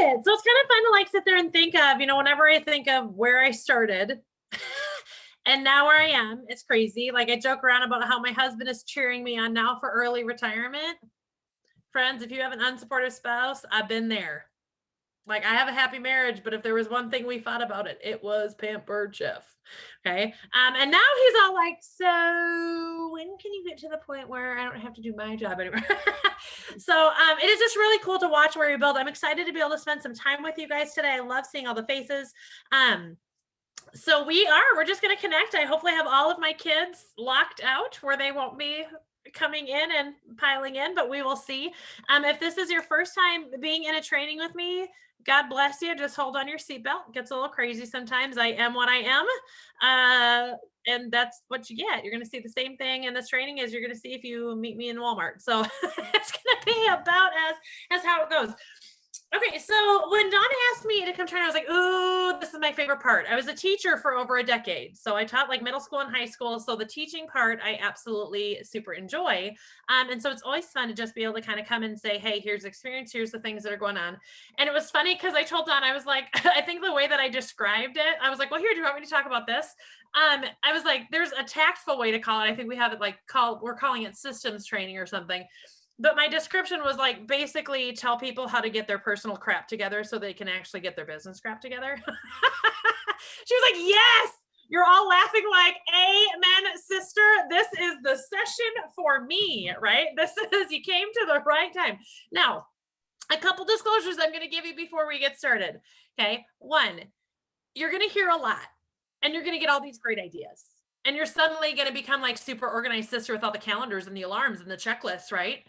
it. So it's kind of fun to like sit there and think of, whenever I think of where I started and now where I am, it's crazy. Like I joke around about how my husband is cheering me on now for early retirement. Friends, if you have an unsupportive spouse, I've been there. Like I have a happy marriage, but if there was one thing we fought about it was pampered chef. Okay. And now he's all like, so when can you get to the point where I don't have to do my job anymore? So it is just really cool to watch where we build. I'm excited to be able to spend some time with you guys today. I love seeing all the faces. So we're just going to connect. I hopefully have all of my kids locked out where they won't be coming in and piling in, but we will see. If this is your first time being in a training with me, God bless you. Just hold on your seatbelt. It gets a little crazy sometimes. I am what I am. And that's what you get. You're going to see the same thing in this training as you're going to see if you meet me in Walmart. So it's going to be about as how it goes. Okay, so when Donna asked me to come train, I was like, ooh, this is my favorite part. I was a teacher for over a decade. So I taught like middle school and high school. So the teaching part, I absolutely super enjoy. And so it's always fun to just be able to kind of come and say, hey, here's experience. Here's the things that are going on. And it was funny because I told Donna, I was like, I think the way that I described it, I was like, well, here, do you want me to talk about this? I was like, there's a tactful way to call it. I think we have it like we're calling it systems training or something. But my description was like, basically tell people how to get their personal crap together so they can actually get their business crap together. She was like, yes, you're all laughing like, amen, sister. This is the session for me, right? This is, you came to the right time. Now, a couple disclosures I'm going to give you before we get started. Okay. One, you're going to hear a lot and you're going to get all these great ideas. And you're suddenly going to become like super organized sister with all the calendars and the alarms and the checklists, right?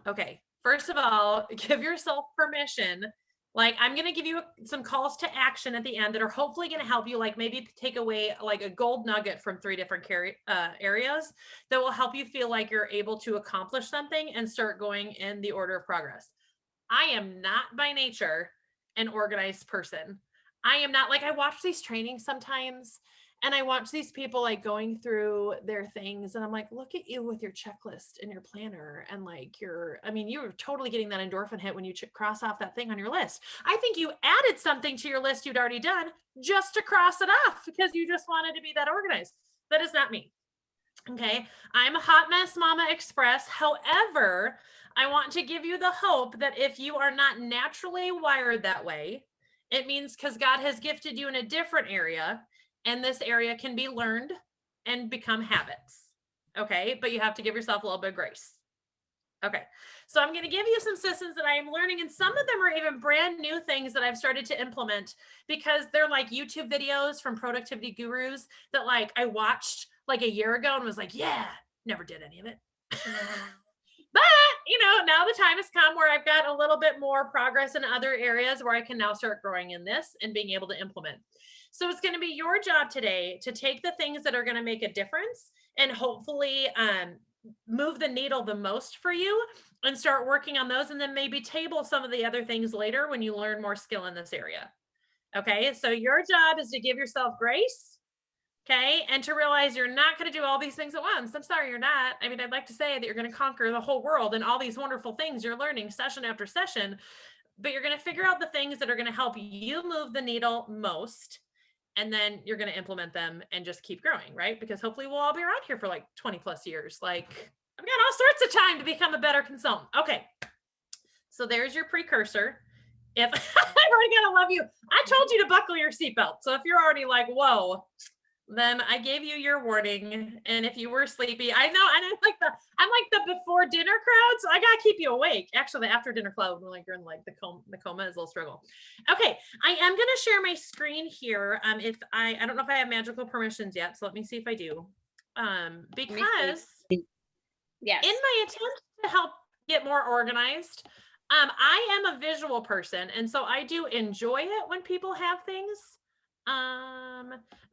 Okay, first of all, give yourself permission. Like I'm going to give you some calls to action at the end that are hopefully going to help you, like maybe take away like a gold nugget from 3 different areas that will help you feel like you're able to accomplish something and start going in the order of progress. I am not by nature an organized person. I am not, like I watch these trainings sometimes and I watch these people like going through their things and I'm like, look at you with your checklist and your planner. And like, you're totally getting that endorphin hit when you cross off that thing on your list. I think you added something to your list you'd already done just to cross it off because you just wanted to be that organized. That is not me. Okay. I'm a hot mess mama express. However, I want to give you the hope that if you are not naturally wired that way, it means because God has gifted you in a different area. And this area can be learned and become habits. Okay. But you have to give yourself a little bit of grace. Okay. So I'm going to give you some systems that I am learning. And some of them are even brand new things that I've started to implement because they're like YouTube videos from productivity gurus that like I watched like a year ago and was like, yeah, never did any of it. But, now the time has come where I've got a little bit more progress in other areas where I can now start growing in this and being able to implement. So it's going to be your job today to take the things that are going to make a difference and hopefully move the needle the most for you and start working on those. And then maybe table some of the other things later when you learn more skill in this area. Okay. So your job is to give yourself grace. Okay. And to realize you're not going to do all these things at once. I'm sorry, you're not. I mean, I'd like to say that you're going to conquer the whole world and all these wonderful things you're learning session after session, but you're going to figure out the things that are going to help you move the needle most. And then you're going to implement them and just keep growing, right? Because hopefully we'll all be around here for like 20 plus years. Like I've got all sorts of time to become a better consultant. Okay. So there's your precursor. If I already gotta love you, I told you to buckle your seatbelt. So if you're already like, whoa, then I gave you your warning. And if you were sleepy, I know, and I'm like the before dinner crowd, so I gotta keep you awake. Actually, the after dinner crowd, when like you're in like the coma is a little struggle. Okay, I am gonna share my screen here. If I don't know if I have magical permissions yet, so let me see if I do. Because yes, in my attempt to help get more organized, I am a visual person, and so I do enjoy it when people have things.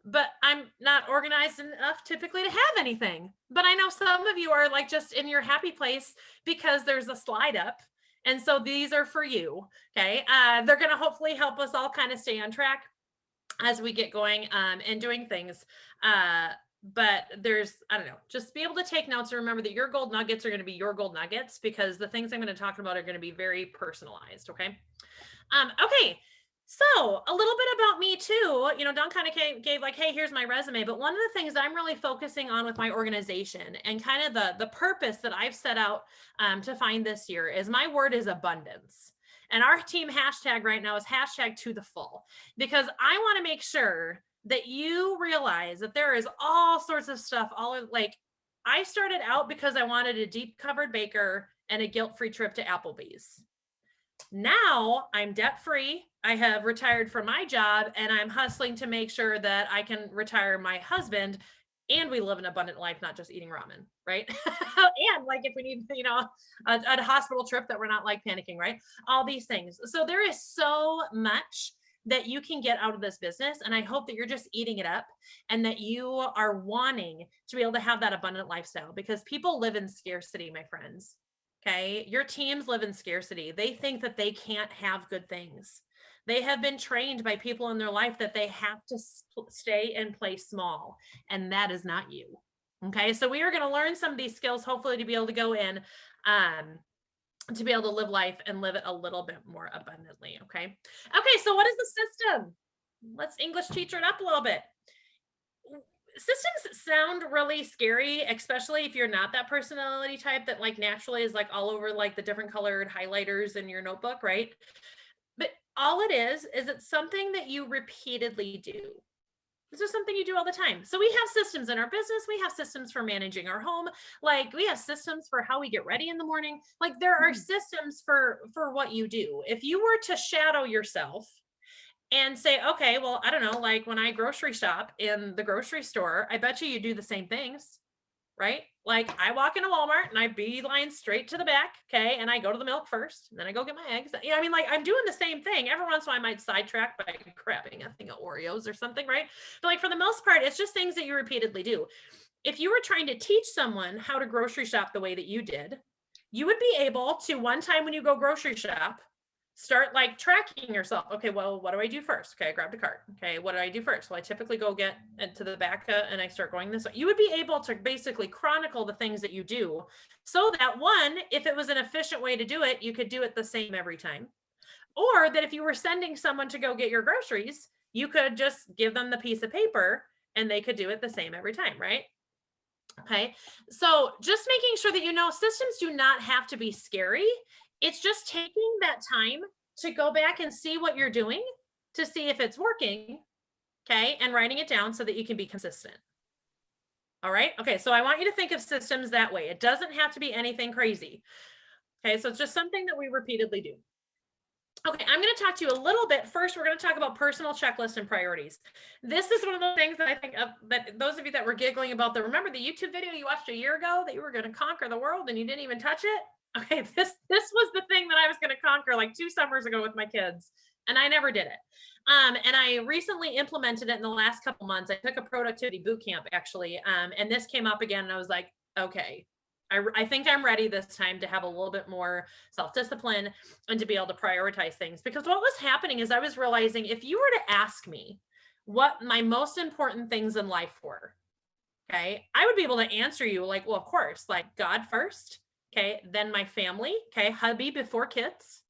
But I'm not organized enough typically to have anything. But I know some of you are like just in your happy place because there's a slide up. And so these are for you. Okay. They're going to hopefully help us all kind of stay on track as we get going and doing things. But I don't know, just be able to take notes and remember that your gold nuggets are going to be your gold nuggets because the things I'm going to talk about are going to be very personalized. Okay. Okay. So a little bit about me too, Don kind of gave like, hey, here's my resume. But one of the things I'm really focusing on with my organization and kind of the purpose that I've set out to find this year is my word is abundance. And our team hashtag right now is hashtag to the full, because I want to make sure that you realize that there is all sorts of stuff, like I started out because I wanted a deep covered baker and a guilt-free trip to Applebee's. Now I'm debt free. I have retired from my job and I'm hustling to make sure that I can retire my husband and we live an abundant life, not just eating ramen, right? And like if we need, a hospital trip that we're not like panicking, right? All these things. So there is so much that you can get out of this business. And I hope that you're just eating it up and that you are wanting to be able to have that abundant lifestyle, because people live in scarcity, my friends. Okay. Your teams live in scarcity. They think that they can't have good things. They have been trained by people in their life that they have to stay and play small. And that is not you. Okay. So we are going to learn some of these skills, hopefully to be able to go in, to be able to live life and live it a little bit more abundantly. Okay. Okay. So what is the system? Let's English teacher it up a little bit. Systems sound really scary, especially if you're not that personality type that like naturally is like all over like the different colored highlighters in your notebook, right? But all it is it's something that you repeatedly do. This is something you do all the time. So we have systems in our business. We have systems for managing our home. Like we have systems for how we get ready in the morning. Like there are systems for what you do. If you were to shadow yourself and say, okay, well, I don't know, like when I grocery shop in the grocery store, I bet you do the same things, right? Like I walk into Walmart and I beeline straight to the back, okay, and I go to the milk first, and then I go get my eggs. Yeah, I mean, like I'm doing the same thing. Every once in a while I might sidetrack by grabbing a thing of Oreos or something, right? But like for the most part, it's just things that you repeatedly do. If you were trying to teach someone how to grocery shop the way that you did, you would be able to, one time when you go grocery shop, start like tracking yourself. Okay, well, what do I do first? Okay, I grabbed a cart. Okay, what do I do first? Well, I typically go get into the back and I start going this way. You would be able to basically chronicle the things that you do so that one, if it was an efficient way to do it, you could do it the same every time. Or that if you were sending someone to go get your groceries, you could just give them the piece of paper and they could do it the same every time, right? Okay, so just making sure that systems do not have to be scary. It's just taking that time to go back and see what you're doing to see if it's working, okay, and writing it down so that you can be consistent. All right, okay, so I want you to think of systems that way. It doesn't have to be anything crazy. Okay, so it's just something that we repeatedly do. Okay, I'm going to talk to you a little bit. First, we're going to talk about personal checklist and priorities. This is one of the things that I think of, that those of you that were giggling about remember the YouTube video you watched a year ago that you were going to conquer the world and you didn't even touch it? Okay, this was the thing that I was going to conquer like 2 summers ago with my kids, and I never did it. And I recently implemented it in the last couple months. I took a productivity boot camp actually, and this came up again, and I was like, okay, I think I'm ready this time to have a little bit more self-discipline and to be able to prioritize things. Because what was happening is I was realizing if you were to ask me what my most important things in life were, okay, I would be able to answer you like, well, of course, like God first. Okay, then my family, okay, hubby before kids.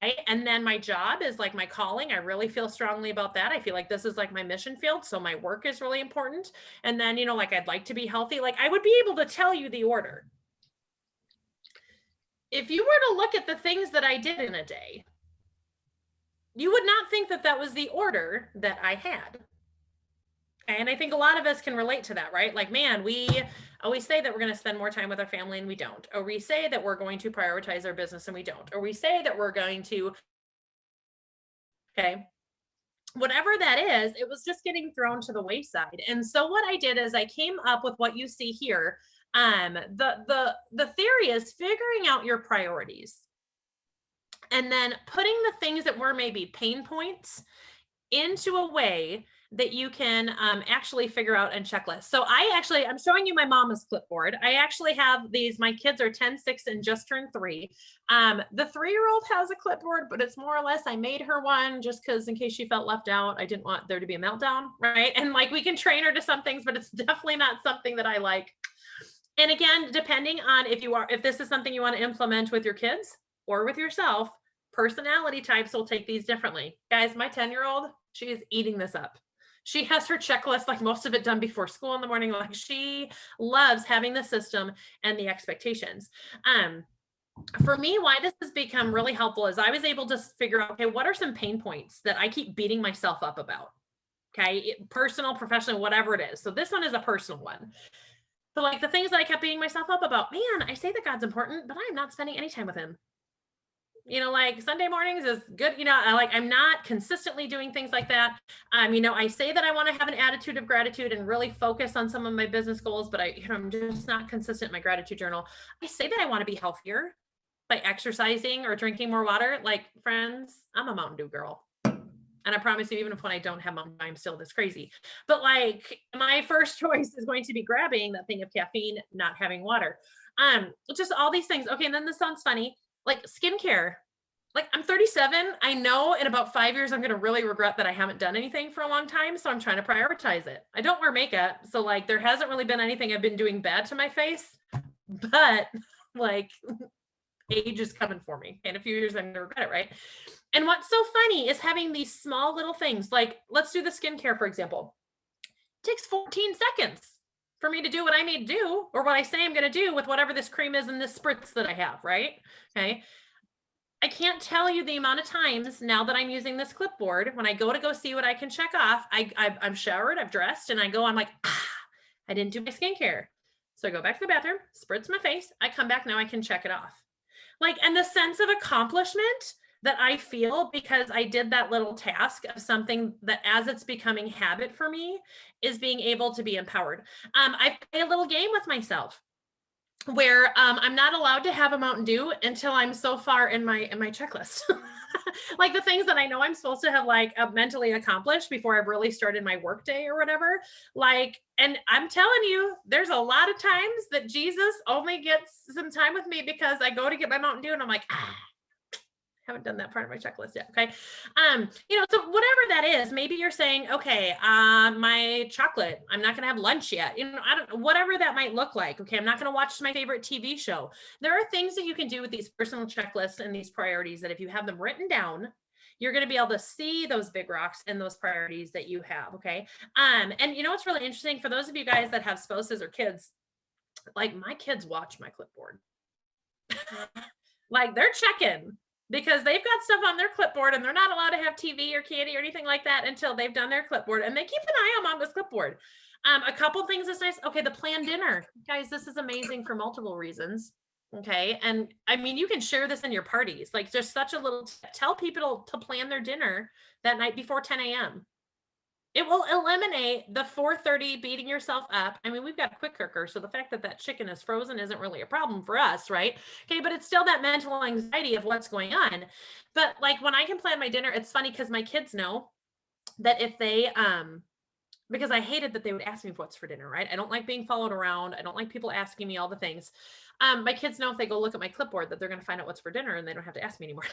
Okay, and then my job is like my calling. I really feel strongly about that. I feel like this is like my mission field. So my work is really important. And then, like I'd like to be healthy. Like I would be able to tell you the order. If you were to look at the things that I did in a day, you would not think that that was the order that I had. And I think a lot of us can relate to that, right? Like, man, we always say that we're going to spend more time with our family and we don't. Or we say that we're going to prioritize our business and we don't. Or we say that we're going to, okay, whatever that is, it was just getting thrown to the wayside. And so what I did is I came up with what you see here. The theory is figuring out your priorities and then putting the things that were maybe pain points into a way that you can actually figure out and checklist. So I'm showing you my mama's clipboard. I actually have these, my kids are 10, 6, and just turned 3. The 3-year-old has a clipboard, but it's more or less, I made her one just because in case she felt left out, I didn't want there to be a meltdown, right? And like, we can train her to some things, but it's definitely not something that I like. And again, depending on if this is something you want to implement with your kids or with yourself, Personality types will take these differently. Guys, my 10-year-old, she is eating this up. She has her checklist, like most of it done before school in the morning. Like she loves having the system and the expectations. For me, why this has become really helpful is I was able to figure out, okay, what are some pain points that I keep beating myself up about? Okay, personal, professional, whatever it is. So this one is a personal one. So like the things that I kept beating myself up about, man, I say that God's important, but I'm not spending any time with him. Like Sunday mornings is good. I'm not consistently doing things like that. I say that I want to have an attitude of gratitude and really focus on some of my business goals, but I'm just not consistent in my gratitude journal. I say that I want to be healthier by exercising or drinking more water. Like, friends, I'm a Mountain Dew girl. And I promise you, even if when I don't have Mountain Dew, I'm still this crazy. But like, my first choice is going to be grabbing that thing of caffeine, not having water. Just all these things. Okay, and then this sounds funny. Like skincare. Like I'm 37. I know in about 5 years, I'm going to really regret that I haven't done anything for a long time. So I'm trying to prioritize it. I don't wear makeup. So like, there hasn't really been anything I've been doing bad to my face, but like age is coming for me. In a few years, I'm going to regret it, right? And what's so funny is having these small little things, like let's do the skincare, for example. It takes 14 seconds for me to do what I need to do, or what I say I'm going to do with whatever this cream is in this spritz that I have, right? Okay. I can't tell you the amount of times now that I'm using this clipboard, when I go see what I can check off, I'm showered, I've dressed, and I'm like, I didn't do my skincare. So I go back to the bathroom, spritz my face, I come back, now I can check it off. Like, and the sense of accomplishment that I feel because I did that little task of something that as it's becoming habit for me is being able to be empowered. I play a little game with myself where I'm not allowed to have a Mountain Dew until I'm so far in my checklist. Like the things that I know I'm supposed to have like mentally accomplished before I've really started my work day or whatever. Like, and I'm telling you, there's a lot of times that Jesus only gets some time with me because I go to get my Mountain Dew and I'm like, haven't done that part of my checklist yet. Okay. So whatever that is, maybe you're saying, okay, my chocolate, I'm not going to have lunch yet. Whatever that might look like. Okay. I'm not going to watch my favorite TV show. There are things that you can do with these personal checklists and these priorities that if you have them written down, you're going to be able to see those big rocks and those priorities that you have. Okay. And what's really interesting for those of you guys that have spouses or kids, like my kids watch my clipboard. Like they're checking, because they've got stuff on their clipboard and they're not allowed to have TV or candy or anything like that until they've done their clipboard, and they keep an eye on Mama's clipboard. A couple things that's nice. Okay. The planned dinner, guys, this is amazing for multiple reasons. Okay. And you can share this in your parties. Like there's such a little, tell people to plan their dinner that night before 10 a.m. It will eliminate the 4:30 beating yourself up. We've got a quick cooker, so the fact that that chicken is frozen isn't really a problem for us, right? Okay, but it's still that mental anxiety of what's going on. But like when I can plan my dinner, it's funny because my kids know that if they, because I hated that they would ask me what's for dinner, right? I don't like being followed around. I don't like people asking me all the things. My kids know if they go look at my clipboard that they're going to find out what's for dinner and they don't have to ask me anymore.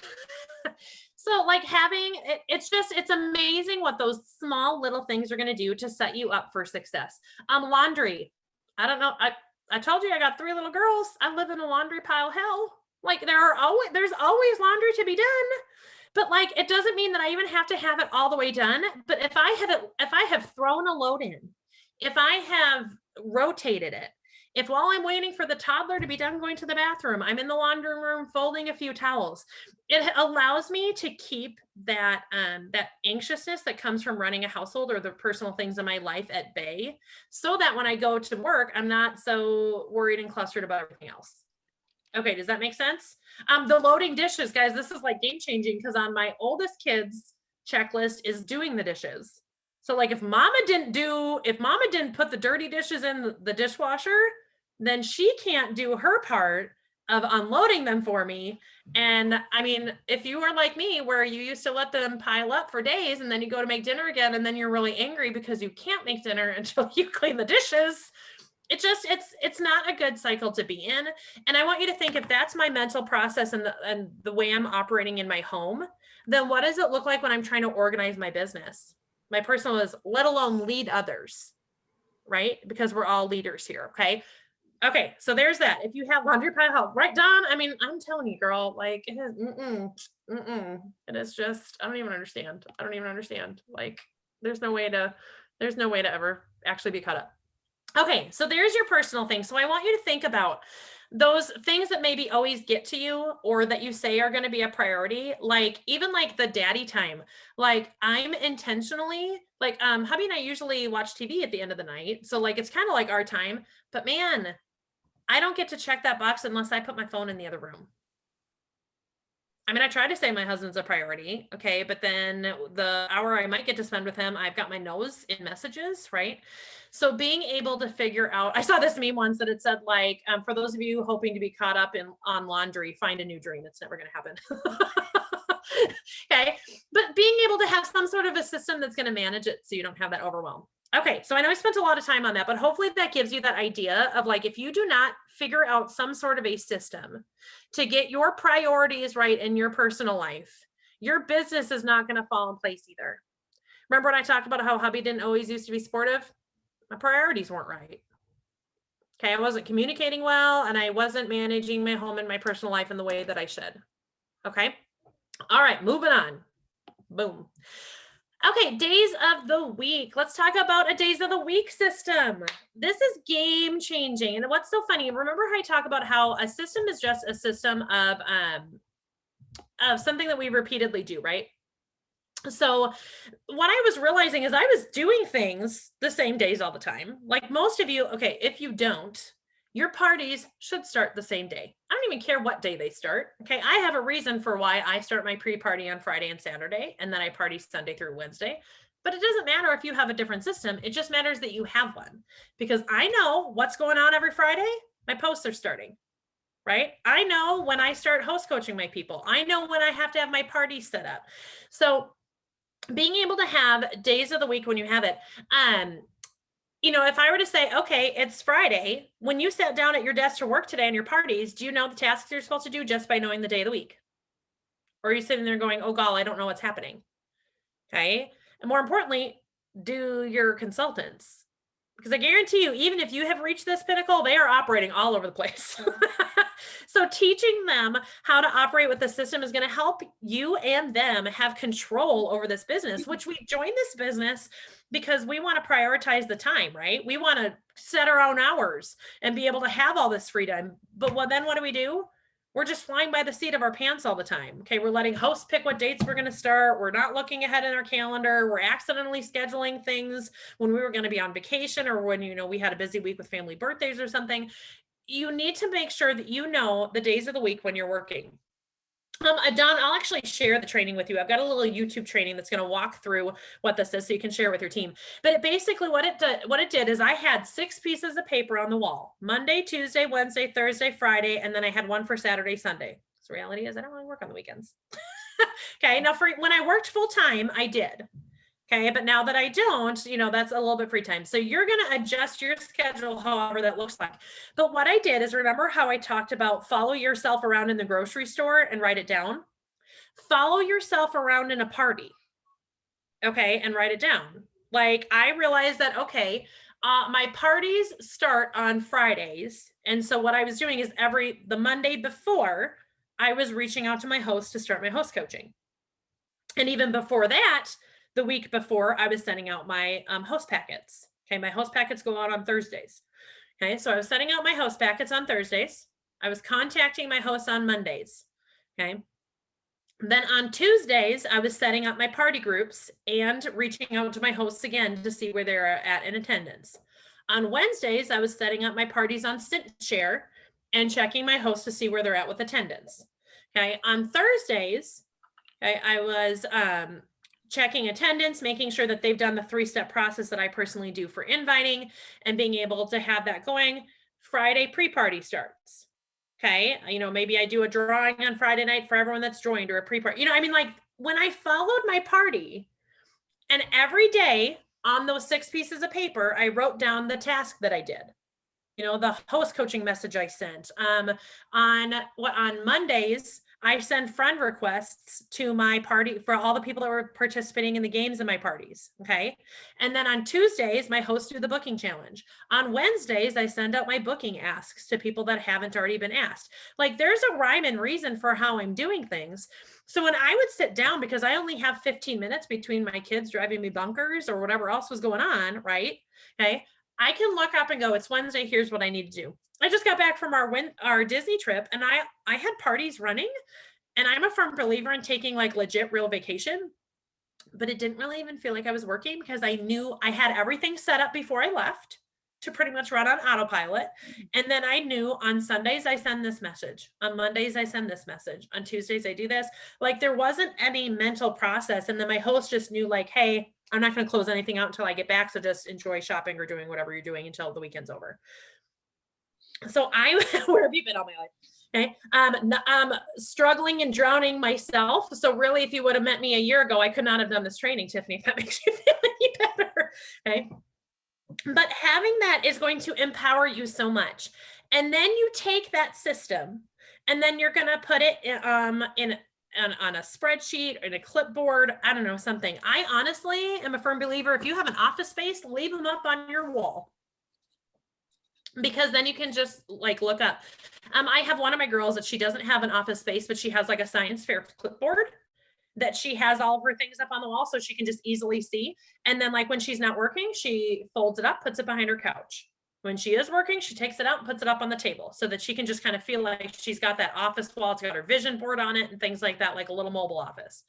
So like having it, it's amazing what those small little things are going to do to set you up for success. Laundry. I don't know. I told you I got 3 little girls. I live in a laundry pile hell. Like there's always laundry to be done. But like, it doesn't mean that I even have to have it all the way done. But if I have thrown a load in, if I have rotated it, if while I'm waiting for the toddler to be done going to the bathroom, I'm in the laundry room folding a few towels, it allows me to keep that anxiousness that comes from running a household or the personal things in my life at bay, so that when I go to work, I'm not so worried and clustered about everything else. Okay, does that make sense? The loading dishes, guys, this is like game changing because on my oldest kid's checklist is doing the dishes. So like if mama didn't put the dirty dishes in the dishwasher, then she can't do her part of unloading them for me. And if you were like me, where you used to let them pile up for days and then you go to make dinner again, and then you're really angry because you can't make dinner until you clean the dishes, it's not a good cycle to be in. And I want you to think, if that's my mental process and the way I'm operating in my home, then what does it look like when I'm trying to organize my business? My personal is, let alone lead others, right? Because we're all leaders here. Okay. Okay, so there's that. If you have laundry pile help, right, Don? I mean, I'm telling you, girl, like it is, it is just, I don't even understand. I don't even understand. Like, there's no way to, there's no way to ever actually be caught up. Okay, so there's your personal thing. So I want you to think about those things that maybe always get to you or that you say are going to be a priority, like even like the daddy time. Like I'm intentionally like hubby and I usually watch TV at the end of the night. So like it's kind of like our time, but man, I don't get to check that box unless I put my phone in the other room. I mean, I try to say my husband's a priority, okay, but then the hour I might get to spend with him, I've got my nose in messages, right? So being able to figure out, I saw this meme once that it said like, for those of you hoping to be caught up in on laundry, find a new dream. It's never going to happen. Okay, but being able to have some sort of a system that's going to manage it so you don't have that overwhelm. Okay, so I know I spent a lot of time on that, but hopefully that gives you that idea of like, if you do not figure out some sort of a system to get your priorities right in your personal life, your business is not going to fall in place either. Remember when I talked about how hubby didn't always used to be supportive? My priorities weren't right. Okay, I wasn't communicating well and I wasn't managing my home and my personal life in the way that I should. Okay, all right, moving on. Boom. Okay, days of the week. Let's talk about a days of the week system. This is game changing. And what's so funny, remember how I talk about how a system is just a system of something that we repeatedly do, right? So what I was realizing is I was doing things the same days all the time. Like most of you, okay, if you don't, your parties should start the same day. I don't even care what day they start. Okay, I have a reason for why I start my pre-party on Friday and Saturday, and then I party Sunday through Wednesday. But it doesn't matter if you have a different system. It just matters that you have one, because I know what's going on every Friday. My posts are starting, right? I know when I start host coaching my people. I know when I have to have my party set up. So being able to have days of the week when you have it, if I were to say, okay, it's Friday, when you sat down at your desk to work today on your parties, do you know the tasks you're supposed to do just by knowing the day of the week? Or are you sitting there going, oh, gall, I don't know what's happening? Okay. And more importantly, do your consultants, because I guarantee you, even if you have reached this pinnacle, they are operating all over the place. So teaching them how to operate with the system is going to help you and them have control over this business, which we joined this business because we want to prioritize the time, right? We want to set our own hours and be able to have all this freedom. But then what do? We're just flying by the seat of our pants all the time. Okay, we're letting hosts pick what dates we're going to start. We're not looking ahead in our calendar. We're accidentally scheduling things when we were going to be on vacation or when, we had a busy week with family birthdays or something. You need to make sure that you know the days of the week when you're working. Don, I'll actually share the training with you. I've got a little YouTube training that's going to walk through what this is so you can share with your team. But basically what it did is I had 6 pieces of paper on the wall: Monday, Tuesday, Wednesday, Thursday, Friday, and then I had one for Saturday, Sunday. So the reality is I don't really work on the weekends. Okay, now for when I worked full time, I did. Okay, but now that I don't, that's a little bit free time. So you're going to adjust your schedule however that looks like. But what I did is, remember how I talked about follow yourself around in the grocery store and write it down? Follow yourself around in a party, okay, and write it down. Like I realized that, okay, my parties start on Fridays. And so what I was doing is the Monday before, I was reaching out to my host to start my host coaching. And even before that, the week before, I was sending out my host packets. Okay, my host packets go out on Thursdays. Okay, so I was sending out my host packets on Thursdays. I was contacting my hosts on Mondays. Okay, then on Tuesdays, I was setting up my party groups and reaching out to my hosts again to see where they're at in attendance. On Wednesdays, I was setting up my parties on StintShare and checking my hosts to see where they're at with attendance. Okay, on Thursdays, I was checking attendance, making sure that they've done the 3-step process that I personally do for inviting and being able to have that going. Friday pre-party starts. Okay. Maybe I do a drawing on Friday night for everyone that's joined, or a pre-party, like when I followed my party, and every day on those 6 pieces of paper, I wrote down the task that I did. The host coaching message I sent. On Mondays, I send friend requests to my party for all the people that were participating in the games in my parties. Okay. And then on Tuesdays, my hosts do the booking challenge. On Wednesdays, I send out my booking asks to people that haven't already been asked. Like there's a rhyme and reason for how I'm doing things. So when I would sit down, because I only have 15 minutes between my kids driving me bunkers or whatever else was going on, right? Okay. I can look up and go, it's Wednesday. Here's what I need to do. I just got back from our Disney trip and I had parties running, and I'm a firm believer in taking like legit real vacation, but it didn't really even feel like I was working because I knew I had everything set up before I left to pretty much run on autopilot. And then I knew on Sundays, I send this message. On Mondays, I send this message. On Tuesdays, I do this. Like there wasn't any mental process. And then my host just knew like, hey, I'm not going to close anything out until I get back. So just enjoy shopping or doing whatever you're doing until the weekend's over. So where have you been all my life? Okay. Struggling and drowning myself. So really, if you would have met me a year ago, I could not have done this training, Tiffany, if that makes you feel any better. Okay. But having that is going to empower you so much. And then you take that system and then you're going to put it on a spreadsheet or in a clipboard. I don't know, something. I honestly am a firm believer. If you have an office space, leave them up on your wall, because then you can just like look up. I have one of my girls that she doesn't have an office space, but she has like a science fair clipboard that she has all of her things up on the wall so she can just easily see. And then like when she's not working, she folds it up, puts it behind her couch. When she is working, she takes it out and puts it up on the table so that she can just kind of feel like she's got that office wall. It's got her vision board on it and things like that, like a little mobile office.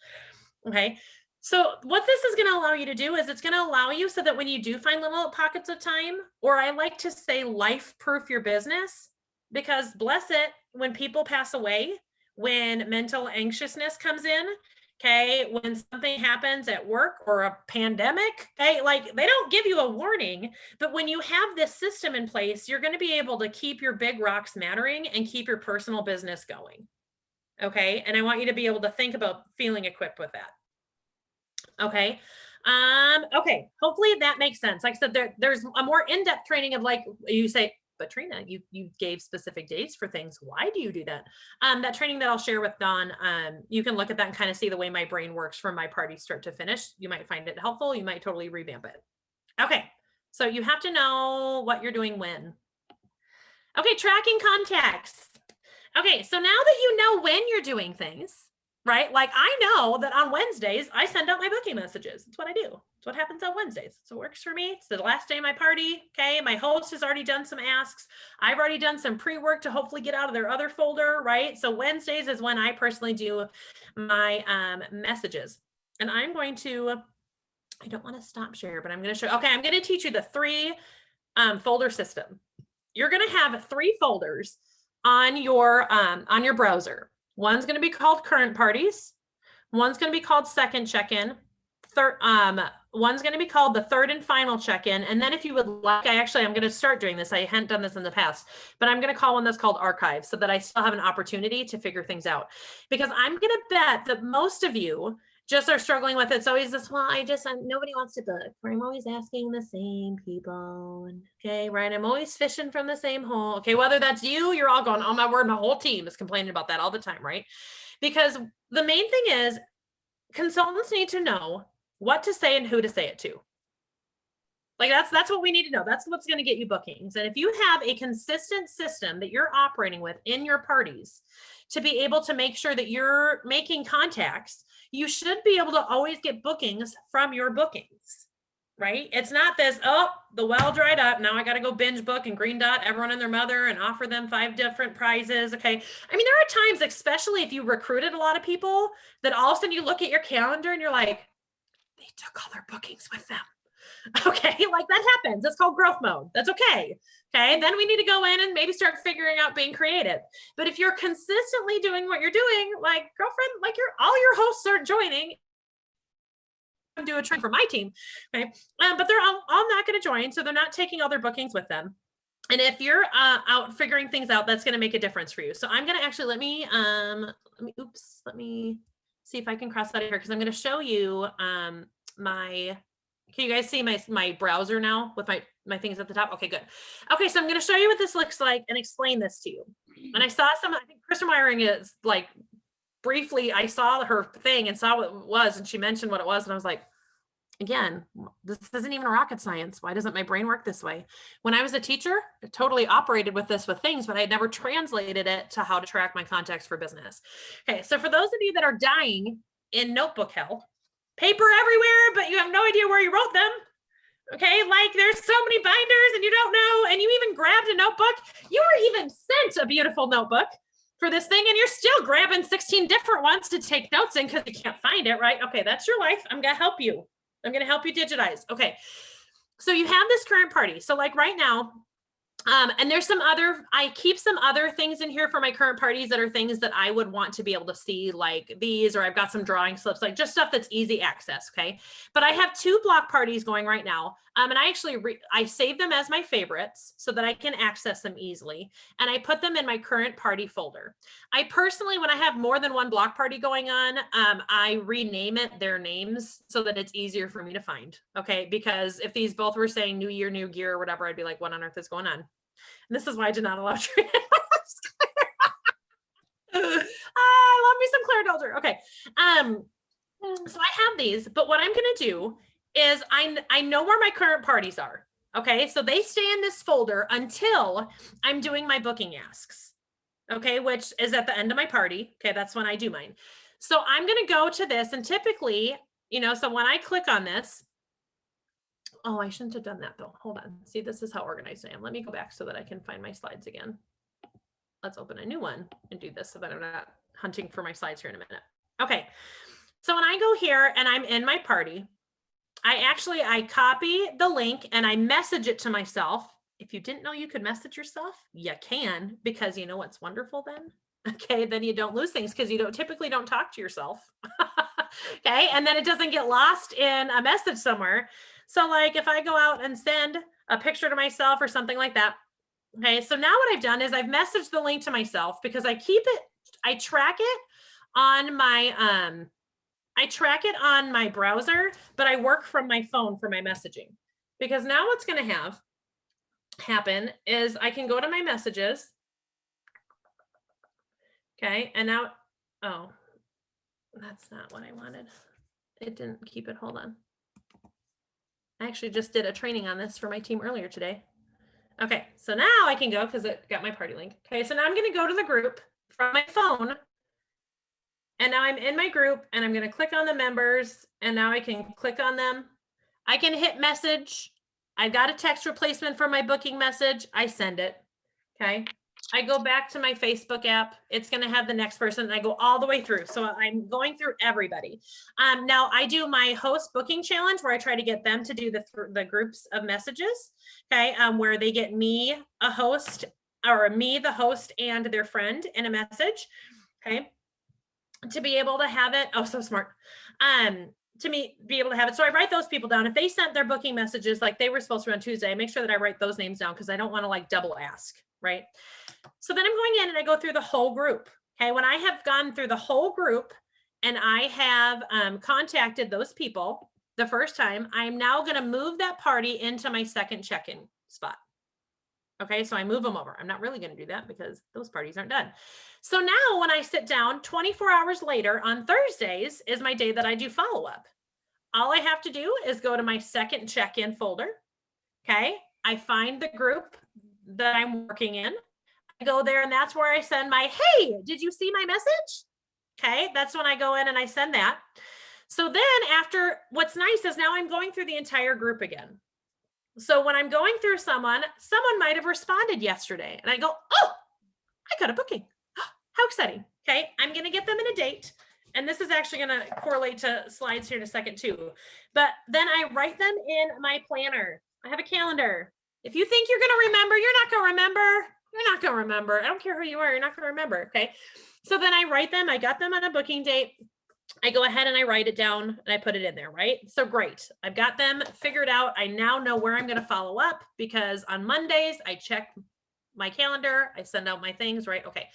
Okay. So what this is going to allow you to do is it's going to allow you so that when you do find little pockets of time, or I like to say life-proof your business, because bless it, when people pass away, when mental anxiousness comes in, okay, when something happens at work or a pandemic, okay, like they don't give you a warning, but when you have this system in place, you're going to be able to keep your big rocks mattering and keep your personal business going. Okay. And I want you to be able to think about feeling equipped with that. Okay. Okay. Hopefully that makes sense. Like I said, there's a more in-depth training of like you say, but Trina, you gave specific dates for things. Why do you do that? That training that I'll share with Dawn, you can look at that and kind of see the way my brain works from my party start to finish. You might find it helpful. You might totally revamp it. Okay. So you have to know what you're doing when. Okay. Tracking contacts. Okay. So now that you know when you're doing things, right? Like I know that on Wednesdays, I send out my booking messages. That's what I do. It's what happens on Wednesdays. So it works for me. It's the last day of my party. Okay. My host has already done some asks. I've already done some pre-work to hopefully get out of their other folder, right? So Wednesdays is when I personally do my messages. And I'm going to, I don't want to stop share, but I'm going to show, okay, I'm going to teach you the 3 folder system. You're going to have 3 folders on your browser. One's going to be called current parties. One's going to be called second check-in. One's going to be called the third and final check-in. And then if you would like, I'm going to start doing this. I hadn't done this in the past, but I'm going to call one that's called archive so that I still have an opportunity to figure things out. Because I'm going to bet that most of you just are struggling with it. It's always this, well, nobody wants to book, or I'm always asking the same people. Okay, right. I'm always fishing from the same hole. Okay, whether that's you, you're all going, oh my word, my whole team is complaining about that all the time, right? Because the main thing is consultants need to know what to say and who to say it to. Like that's what we need to know. That's what's going to get you bookings. And if you have a consistent system that you're operating with in your parties to be able to make sure that you're making contacts, you should be able to always get bookings from your bookings, right? It's not this, oh, the well dried up. Now I got to go binge book and green dot everyone and their mother and offer them 5 different prizes. Okay. I mean, there are times, especially if you recruited a lot of people, that all of a sudden you look at your calendar and you're like, they took all their bookings with them. Okay, like that happens. It's called growth mode. That's okay. Okay, then we need to go in and maybe start figuring out being creative. But if you're consistently doing what you're doing, like girlfriend, like all your hosts are joining. Do a training for my team, okay? But they're all not going to join, so they're not taking all their bookings with them. And if you're out figuring things out, that's going to make a difference for you. So I'm going to actually let me see if I can cross that here because I'm going to show you Can you guys see my browser now with my things at the top? Okay, good. Okay, so I'm going to show you what this looks like and explain this to you. And I saw I think Christopher Myring is like briefly, I saw her thing and saw what it was, and she mentioned what it was. And I was like, again, this isn't even rocket science. Why doesn't my brain work this way? When I was a teacher, I totally operated with this with things, but I had never translated it to how to track my contacts for business. Okay, so for those of you that are dying in notebook hell, paper everywhere, but you have no idea where you wrote them. Okay, like there's so many binders and you don't know, and you even grabbed a notebook. You were even sent a beautiful notebook for this thing, and you're still grabbing 16 different ones to take notes in because you can't find it, right? Okay, that's your life. I'm gonna help you. I'm going to help you digitize. Okay. So you have this current party. So like right now, and there's some other, I keep some other things in here for my current parties that are things that I would want to be able to see, like these, or I've got some drawing slips, like just stuff that's easy access. Okay. But I have 2 block parties going right now. And I actually, I save them as my favorites so that I can access them easily. And I put them in my current party folder. I personally, when I have more than 1 block party going on, I rename it their names so that it's easier for me to find. Okay. Because if these both were saying new year, new gear or whatever, I'd be like, what on earth is going on? And this is why I did not allow Trina. I love me some Claire Delger. Okay. So I have these, but what I'm going to do is I know where my current parties are. Okay. So they stay in this folder until I'm doing my booking asks. Okay. Which is at the end of my party. Okay. That's when I do mine. So I'm going to go to this, and typically, you know, so when I click on this, oh, I shouldn't have done that though. Hold on. See, this is how organized I am. Let me go back so that I can find my slides again. Let's open a new one and do this so that I'm not hunting for my slides here in a minute. Okay. So when I go here and I'm in my party, I copy the link and I message it to myself. If you didn't know you could message yourself, you can, because you know what's wonderful then? Okay, then you don't lose things because you typically don't talk to yourself. Okay, and then it doesn't get lost in a message somewhere. So like if I go out and send a picture to myself or something like that. Okay, so now what I've done is I've messaged the link to myself because I keep it, I track it on my browser, but I work from my phone for my messaging. Because now what's going to happen is I can go to my messages. Okay, and now, oh, that's not what I wanted. It didn't keep it. Hold on. I actually just did a training on this for my team earlier today. Okay, so now I can go because it got my party link. Okay, so now I'm going to go to the group from my phone. And now I'm in my group and I'm going to click on the members, and now I can click on them. I can hit message. I've got a text replacement for my booking message. I send it. Okay. I go back to my Facebook app. It's going to have the next person. And I go all the way through. So I'm going through everybody. Now I do my host booking challenge where I try to get them to do the groups of messages. Okay. Where they get me a host, or me, the host, and their friend in a message. Okay. To be able to have it. Oh, so smart. To be able to have it. So I write those people down. If they sent their booking messages like they were supposed to on Tuesday, I make sure that I write those names down because I don't want to like double ask, right? So then I'm going in and I go through the whole group. Okay, when I have gone through the whole group and I have contacted those people the first time, I'm now going to move that party into my second check-in spot. Okay, so I move them over. I'm not really going to do that because those parties aren't done. So now when I sit down 24 hours later on Thursdays is my day that I do follow-up. All I have to do is go to my second check-in folder. Okay, I find the group that I'm working in. I go there and that's where I send my, hey, did you see my message? Okay, that's when I go in and I send that. So then after, what's nice is now I'm going through the entire group again. So when I'm going through someone might have responded yesterday and I go, oh, I got a booking. How exciting. Okay. I'm going to get them in a date. And this is actually going to correlate to slides here in a second too. But then I write them in my planner. I have a calendar. If you think you're going to remember, you're not going to remember. You're not going to remember. I don't care who you are. You're not going to remember. Okay. So then I write them. I got them on a booking date. I go ahead and I write it down and I put it in there, right? So great. I've got them figured out. I now know where I'm going to follow up because on Mondays, I check my calendar. I send out my things, right? Okay.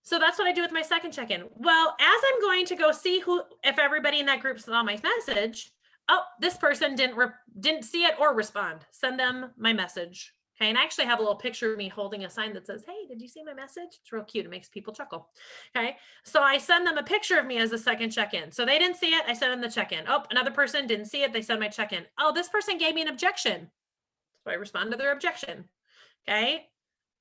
So that's what I do with my second check-in. Well, as I'm going to go see if everybody in that group saw my message, oh, this person didn't see it or respond. Send them my message Okay. And I actually have a little picture of me holding a sign that says, hey, did you see my message? It's real cute. It makes people chuckle. Okay. So I send them a picture of me as a second check-in. So they didn't see it. I sent them the check-in. Oh, another person didn't see it. They sent my check-in. Oh, this person gave me an objection. So I respond to their objection. Okay.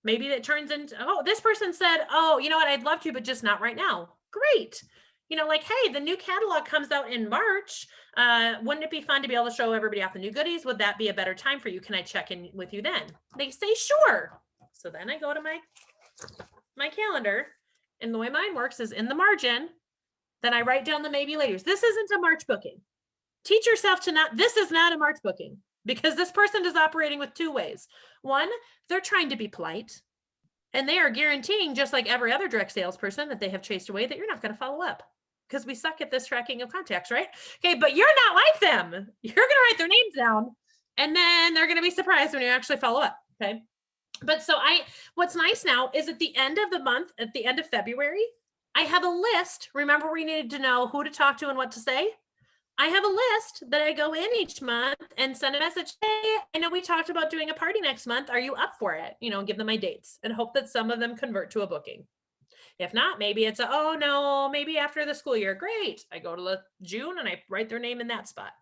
Maybe it turns into, oh, this person said, oh, you know what? I'd love to, but just not right now. Great. You know, like, hey, the new catalog comes out in March. Wouldn't it be fun to be able to show everybody off the new goodies? Would that be a better time for you? Can I check in with you then? They say, sure. So then I go to my calendar, and the way mine works is in the margin. Then I write down the maybe laters. This isn't a March booking. Teach yourself to not, this is not a March booking, because this person is operating with two ways. One, they're trying to be polite, and they are guaranteeing, just like every other direct salesperson that they have chased away, that you're not going to follow up, because we suck at this tracking of contacts, right? Okay, but you're not like them. You're going to write their names down, and then they're going to be surprised when you actually follow up. Okay. But so what's nice now is at the end of the month, at the end of February, I have a list. Remember, we needed to know who to talk to and what to say. I have a list that I go in each month and send a message. Hey, I know we talked about doing a party next month. Are you up for it? You know, give them my dates and hope that some of them convert to a booking. If not, maybe it's oh no, maybe after the school year. Great. I go to June and I write their name in that spot.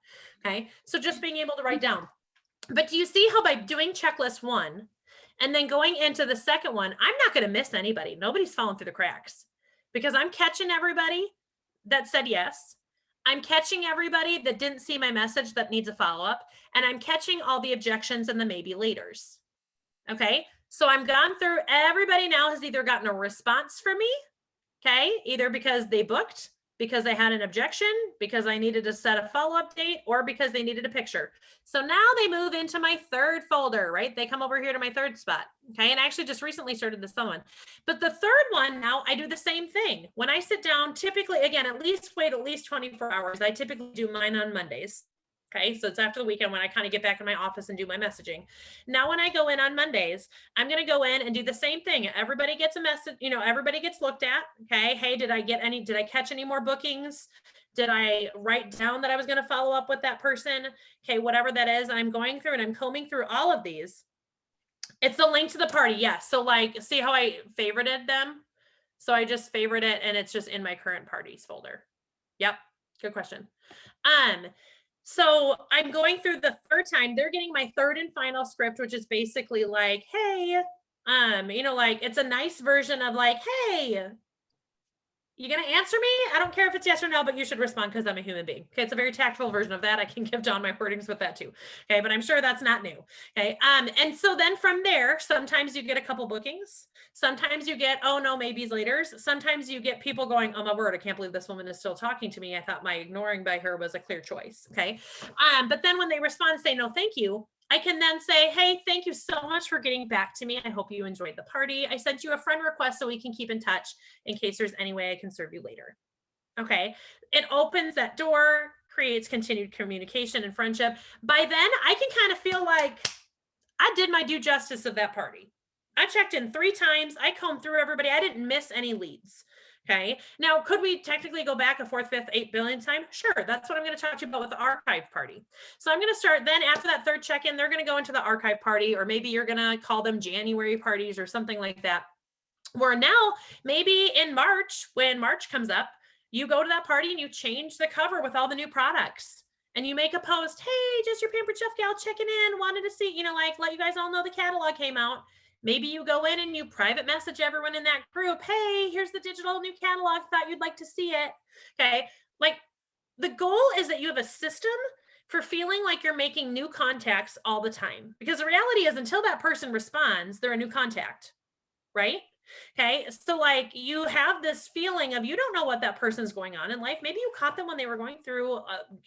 Okay. So just being able to write down. But do you see how by doing checklist 1 and then going into the second one, I'm not going to miss anybody. Nobody's falling through the cracks, because I'm catching everybody that said yes. I'm catching everybody that didn't see my message that needs a follow-up, and I'm catching all the objections and the maybe laters. Okay. So I'm gone through, everybody now has either gotten a response from me. Okay. Either because they booked, because they had an objection, because I needed to set a follow-up date, or because they needed a picture. So now they move into my third folder, right? They come over here to my third spot. Okay. And I actually just recently started this one. But the third one, now I do the same thing. When I sit down, typically, again, wait at least 24 hours. I typically do mine on Mondays. Okay. So it's after the weekend when I kind of get back in my office and do my messaging. Now, when I go in on Mondays, I'm going to go in and do the same thing. Everybody gets a message, you know, everybody gets looked at. Okay. Hey, did I catch any more bookings? Did I write down that I was going to follow up with that person? Okay. Whatever that is, I'm going through and I'm combing through all of these. It's the link to the party. Yes. So like, see how I favorited them? So I just favorite it and it's just in my current parties folder. Yep. Good question. So I'm going through the third time. They're getting my third and final script, which is basically like, hey, you know, like it's a nice version of like, hey, you gonna answer me? I don't care if it's yes or no, but you should respond because I'm a human being. Okay, it's a very tactful version of that. I can give Dawn my wordings with that too. Okay, but I'm sure that's not new. Okay, and so then from there, sometimes you get a couple bookings. Sometimes you get, oh no, maybes later. Sometimes you get people going, oh my word, I can't believe this woman is still talking to me. I thought my ignoring by her was a clear choice. Okay, but then when they respond and say no, thank you, I can then say, hey, thank you so much for getting back to me. I hope you enjoyed the party. I sent you a friend request so we can keep in touch in case there's any way I can serve you later. Okay. It opens that door, creates continued communication and friendship. By then, I can kind of feel like I did my due justice of that party. I checked in 3 times. I combed through everybody. I didn't miss any leads. Okay. Now, could we technically go back a 4th, 5th, 8th billion time? Sure. That's what I'm going to talk to you about with the archive party. So I'm going to start then after that third check-in, they're going to go into the archive party, or maybe you're going to call them January parties or something like that. Where now, maybe in March, when March comes up, you go to that party and you change the cover with all the new products. And you make a post, hey, just your Pampered Chef gal checking in, wanted to see, you know, like let you guys all know the catalog came out. Maybe you go in and you private message everyone in that group. Hey, here's the digital new catalog. Thought you'd like to see it. Okay. Like the goal is that you have a system for feeling like you're making new contacts all the time. Because the reality is until that person responds, they're a new contact, right? Okay. So like you have this feeling of, you don't know what that person's going on in life. Maybe you caught them when they were going through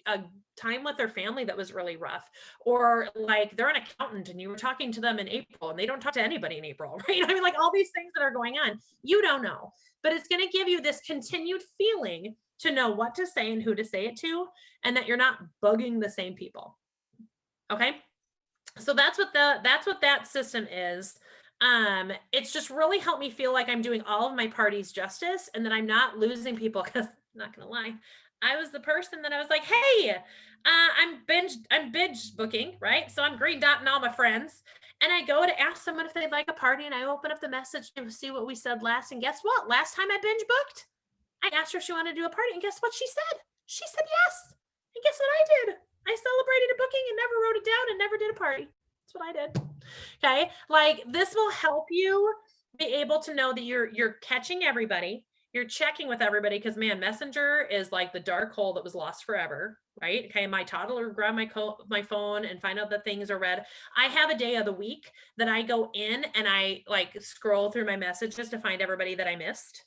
a time with their family that was really rough, or like they're an accountant and you were talking to them in April and they don't talk to anybody in April, right? I mean, like all these things that are going on, you don't know, but it's going to give you this continued feeling to know what to say and who to say it to, and that you're not bugging the same people. Okay. So that's what that system is. It's just really helped me feel like I'm doing all of my parties justice and that I'm not losing people, because I'm not going to lie, I was the person that I was like, hey, I'm binge booking, right? So I'm green dotting all my friends. And I go to ask someone if they'd like a party, and I open up the message to see what we said last. And guess what? Last time I binge booked, I asked her if she wanted to do a party, and guess what she said? She said yes. And guess what I did? I celebrated a booking and never wrote it down and never did a party. That's what I did. Okay. Like, this will help you be able to know that you're catching everybody. You're checking with everybody, because man, Messenger is like the dark hole that was lost forever, right? Okay, my toddler will grab my phone and find out that things are read. I have a day of the week that I go in and I like scroll through my messages to find everybody that I missed.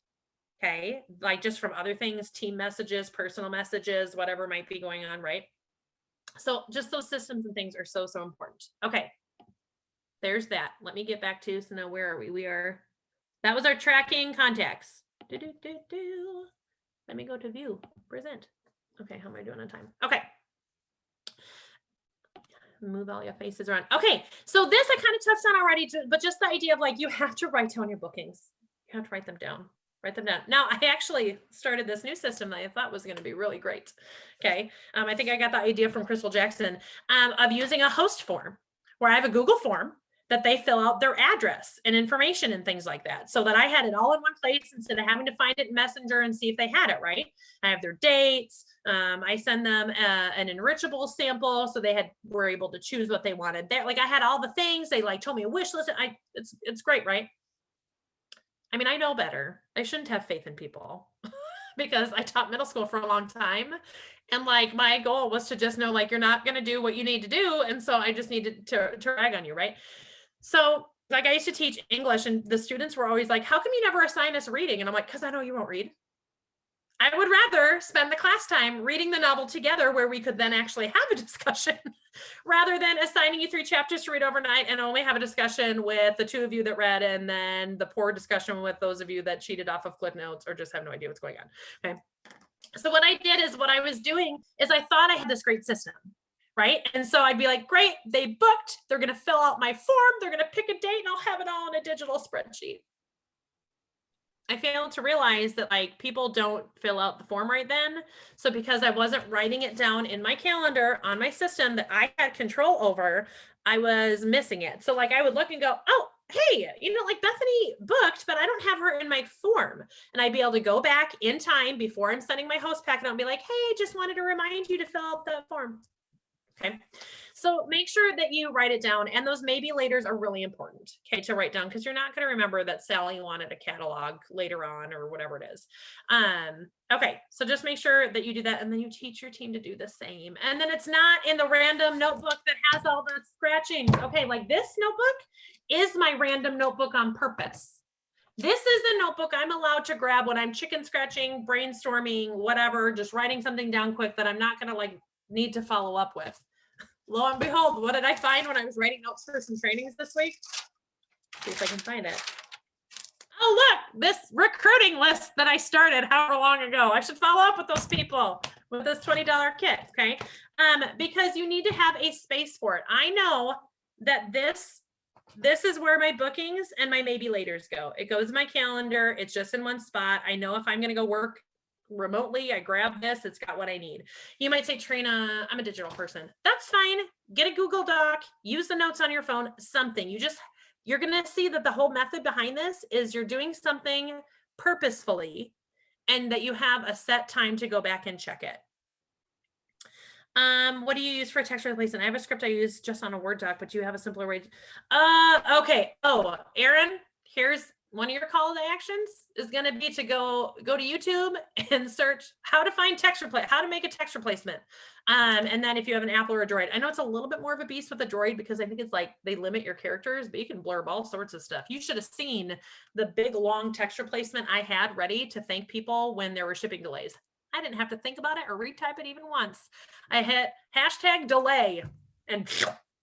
Okay, like just from other things, team messages, personal messages, whatever might be going on, right? So just those systems and things are so important. Okay, there's that. Let me get back to, so now where are we? That was our tracking contacts. Let me go to view, present. Okay, how am I doing on time? Okay. Move all your faces around. Okay, so this I kind of touched on already, but just the idea of like, you have to write down your bookings. You have to write them down. Write them down. Now, I actually started this new system that I thought was going to be really great. Okay, I think I got the idea from Crystal Jackson of using a host form, where I have a Google form that they fill out their address and information and things like that, so that I had it all in one place instead of having to find it in Messenger and see if they had it, right? I have their dates. I send them an enrichable sample, so they were able to choose what they wanted there. Like, I had all the things. They like told me a wish list. It's great, right? I mean, I know better. I shouldn't have faith in people because I taught middle school for a long time. And like, my goal was to just know, like, you're not going to do what you need to do. And so I just needed to rag on you, right? So like, I used to teach English, and the students were always like, how come you never assign us reading? And I'm like, because I know you won't read. I would rather spend the class time reading the novel together, where we could then actually have a discussion, rather than assigning you 3 chapters to read overnight and only have a discussion with the 2 of you that read, and then the poor discussion with those of you that cheated off of Cliff Notes or just have no idea what's going on. Okay. So what I did is, what I was doing is, I thought I had this great system, right? And so I'd be like, great, they booked, they're going to fill out my form, they're going to pick a date, and I'll have it all in a digital spreadsheet. I failed to realize that like, people don't fill out the form right then. So because I wasn't writing it down in my calendar on my system that I had control over, I was missing it. So like, I would look and go, oh, hey, like, Bethany booked, but I don't have her in my form. And I'd be able to go back in time before I'm sending my host packet and be like, hey, just wanted to remind you to fill out the form. Okay. So make sure that you write it down, and those maybe laters are really important, okay, to write down, because you're not going to remember that Sally wanted a catalog later on or whatever it is. Okay, so just make sure that you do that, and then you teach your team to do the same. And then it's not in the random notebook that has all the scratchings. Okay, like this notebook is my random notebook on purpose. This is the notebook I'm allowed to grab when I'm chicken scratching, brainstorming, whatever, just writing something down quick that I'm not going to like need to follow up with. Lo and behold, what did I find when I was writing notes for some trainings this week? See if I can find it. Oh, look, this recruiting list that I started however long ago. I should follow up with those people with this $20 kit, okay? Because you need to have a space for it. I know that this is where my bookings and my maybe laters go. It goes in my calendar. It's just in one spot. I know if I'm going to go work remotely, I grab this, it's got what I need. You might say, Trina, I'm a digital person. That's fine. Get a Google Doc, use the notes on your phone, something. You're going to see that the whole method behind this is you're doing something purposefully, and that you have a set time to go back and check it. What do you use for text replacement? I have a script I use just on a Word doc, but you have a simpler way. Okay. Oh, Aaron, here's one of your call to actions is going to be to go to YouTube and search how to find how to make a text replacement. And then if you have an Apple or a Droid, I know it's a little bit more of a beast with a Droid, because I think it's like they limit your characters, but you can blurb all sorts of stuff. You should have seen the big long text replacement I had ready to thank people when there were shipping delays. I didn't have to think about it or retype it even once. I hit #delay and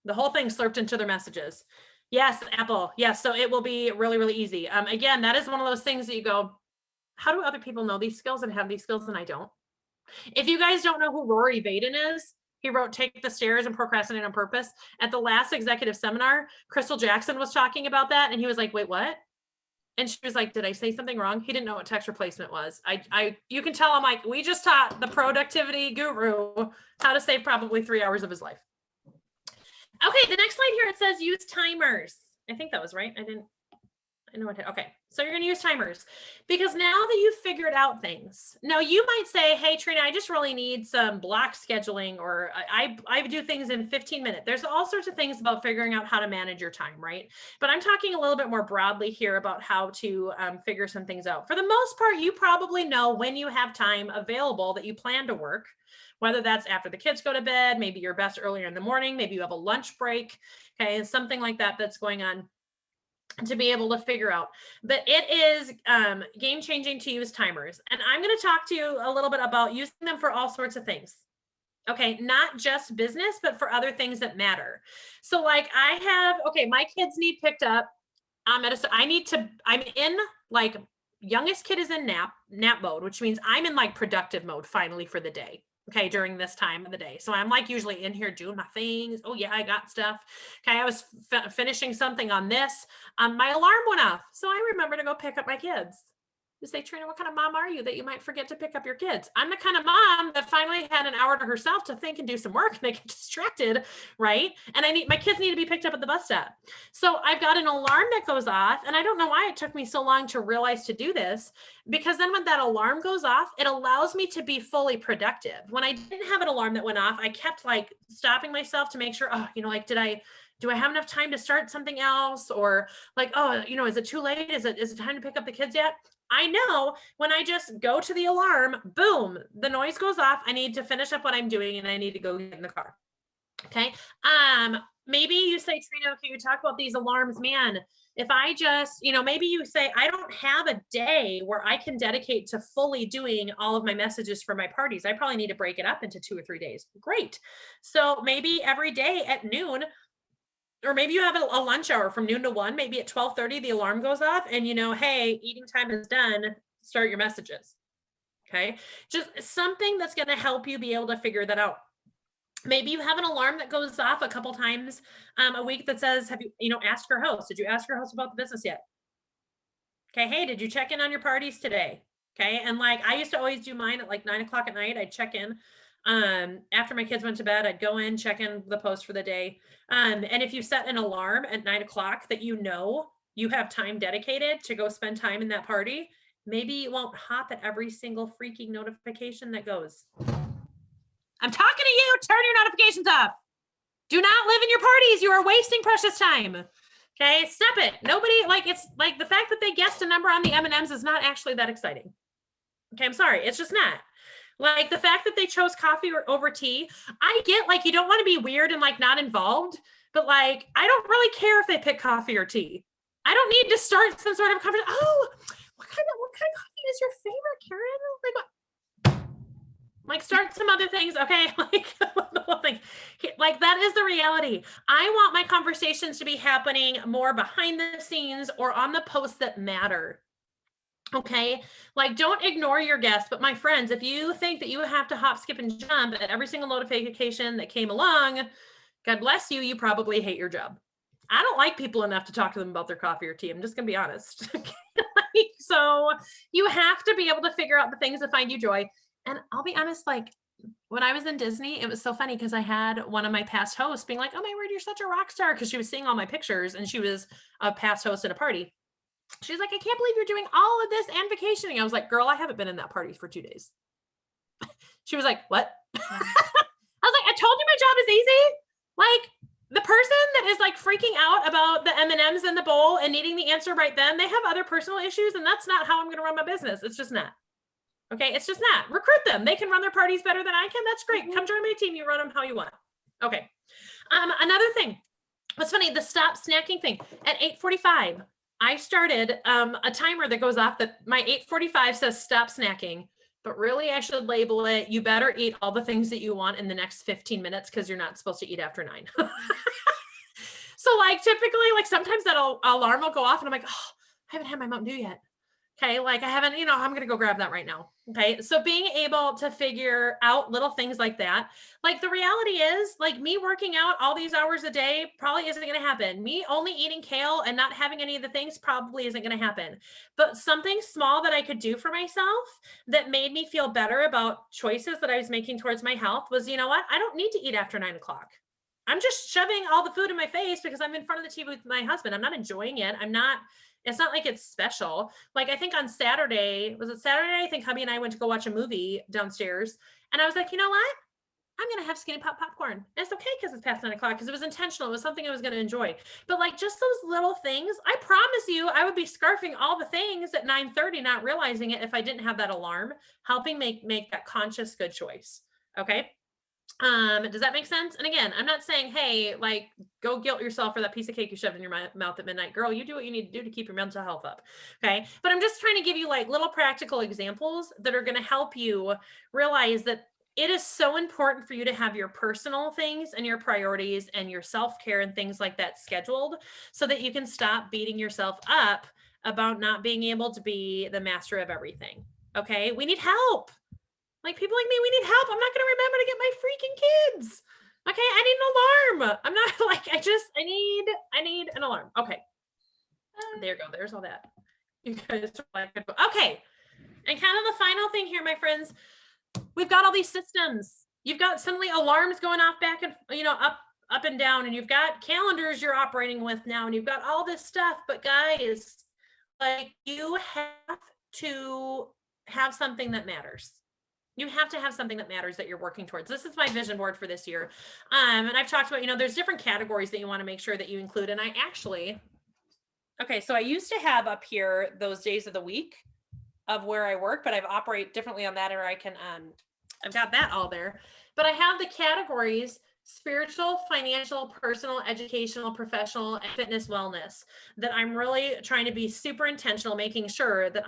the whole thing slurped into their messages. Yes, Apple. Yes. So it will be really, really easy. Again, that is one of those things that you go, how do other people know these skills and have these skills and I don't? If you guys don't know who Rory Vaden is, he wrote Take the Stairs and Procrastinate on Purpose. At the last executive seminar, Crystal Jackson was talking about that. And he was like, wait, what? And she was like, did I say something wrong? He didn't know what text replacement was. You can tell I'm like, we just taught the productivity guru how to save probably 3 hours of his life. Okay, the next slide here, it says use timers. I think that was right. I know what, okay. So you're gonna use timers because now that you've figured out things, now you might say, hey, Trina, I just really need some block scheduling, or I do things in 15 minutes. There's all sorts of things about figuring out how to manage your time, right? But I'm talking a little bit more broadly here about how to figure some things out. For the most part, you probably know when you have time available that you plan to work, whether that's after the kids go to bed, maybe you're best earlier in the morning, maybe you have a lunch break, okay, something like that that's going on, to be able to figure out. But it is game changing to use timers. And I'm going to talk to you a little bit about using them for all sorts of things. Okay, not just business, but for other things that matter. So like I have, okay, my kids need picked up. I'm in like, youngest kid is in nap mode, which means I'm in like productive mode finally for the day. Okay, during this time of the day. So I'm like usually in here doing my things. Oh yeah, I got stuff. Okay, I was finishing something on this. My alarm went off. So I remember to go pick up my kids. You say, Trina, what kind of mom are you that you might forget to pick up your kids? I'm the kind of mom that finally had an hour to herself to think and do some work, and they get distracted, right? And my kids need to be picked up at the bus stop. So I've got an alarm that goes off, and I don't know why it took me so long to realize to do this, because then when that alarm goes off, it allows me to be fully productive. When I didn't have an alarm that went off, I kept like stopping myself to make sure, oh, like, do I have enough time to start something else? Or like, oh, is it too late? Is it time to pick up the kids yet? I know when I just go to the alarm, boom, the noise goes off. I need to finish up what I'm doing and I need to go get in the car. Okay. Maybe you say, Trina, okay, you talk about these alarms, man. If I just, maybe you say, I don't have a day where I can dedicate to fully doing all of my messages for my parties. I probably need to break it up into 2 or 3 days. Great. So maybe every day at noon, or maybe you have a lunch hour from noon to 1, maybe at 12:30, the alarm goes off and hey, eating time is done, start your messages. Okay. Just something that's going to help you be able to figure that out. Maybe you have an alarm that goes off a couple times a week that says, have you, asked your host? Did you ask your host about the business yet? Okay. Hey, did you check in on your parties today? Okay. And like, I used to always do mine at like 9 o'clock at night. I'd check in. After my kids went to bed, I'd go in, check in the post for the day. And if you set an alarm at 9 o'clock that you have time dedicated to go spend time in that party, maybe you won't hop at every single freaking notification that goes. I'm talking to you, turn your notifications off. Do not live in your parties. You are wasting precious time. Okay, stop it. Nobody, it's like the fact that they guessed a number on the M&Ms is not actually that exciting. Okay, I'm sorry. It's just not. Like the fact that they chose coffee over tea, I get like you don't want to be weird and like not involved, but like I don't really care if they pick coffee or tea. I don't need to start some sort of conversation. Oh, what kind of coffee is your favorite, Karen? Like start some other things, okay? Like that is the reality. I want my conversations to be happening more behind the scenes or on the posts that matter. Okay, like don't ignore your guests, but my friends, if you think that you have to hop, skip, and jump at every single notification that came along, God bless you, you probably hate your job. I don't like people enough to talk to them about their coffee or tea. I'm just gonna be honest. So you have to be able to figure out the things that find you joy. And I'll be honest, like when I was in Disney, it was so funny because I had one of my past hosts being like, oh my word, you're such a rock star, because she was seeing all my pictures and she was a past host at a party. She's like, I can't believe you're doing all of this and vacationing. I was like, girl, I haven't been in that party for 2 days. She was like, what? I was like, I told you my job is easy. Like the person that is like freaking out about the M&Ms in the bowl and needing the answer right then, they have other personal issues, and that's not how I'm going to run my business. It's just not. Okay. It's just not. Recruit them. They can run their parties better than I can. That's great. Come join my team. You run them how you want. Okay. Another thing. What's funny, the stop snacking thing at 8:45. I started a timer that goes off that my 8:45 says stop snacking, but really I should label it, you better eat all the things that you want in the next 15 minutes because you're not supposed to eat after 9. So like typically, like sometimes that alarm will go off and I'm like, oh, I haven't had my Mountain Dew yet. Okay, like I haven't, I'm going to go grab that right now. Okay, so being able to figure out little things like that, like the reality is like me working out all these hours a day probably isn't going to happen. Me only eating kale and not having any of the things probably isn't going to happen. But something small that I could do for myself that made me feel better about choices that I was making towards my health was, you know what? I don't need to eat after 9 o'clock. I'm just shoving all the food in my face because I'm in front of the TV with my husband. I'm not enjoying it. It's not like it's special. Like I think on Saturday, was it Saturday? I think hubby and I went to go watch a movie downstairs. And I was like, you know what? I'm going to have skinny pop popcorn. And it's okay because it's past 9 o'clock because it was intentional. It was something I was going to enjoy. But like just those little things, I promise you, I would be scarfing all the things at 9:30, not realizing it if I didn't have that alarm, helping make that conscious good choice. Okay. Does that make sense? And again, I'm not saying, hey, like go guilt yourself for that piece of cake you shoved in your mouth at midnight. Girl, you do what you need to do to keep your mental health up. Okay. But I'm just trying to give you like little practical examples that are going to help you realize that it is so important for you to have your personal things and your priorities and your self-care and things like that scheduled so that you can stop beating yourself up about not being able to be the master of everything. Okay. We need help. Like people like me, we need help. I'm not going to remember to get my freaking kids. Okay. I need an alarm. I'm not like, I need an alarm. Okay. There you go. There's all that. You guys are like, okay. And kind of the final thing here, my friends, we've got all these systems. You've got suddenly alarms going off back and, up and down, and you've got calendars you're operating with now, and you've got all this stuff. But guys, like you have to have something that matters. You have to have something that matters that you're working towards. This is my vision board for this year. And I've talked about, there's different categories that you want to make sure that you include. And so I used to have up here those days of the week of where I work, but I've operate differently on that, or I can, I've got that all there, but I have the categories: spiritual, financial, personal, educational, professional, and fitness, wellness, that I'm really trying to be super intentional, making sure that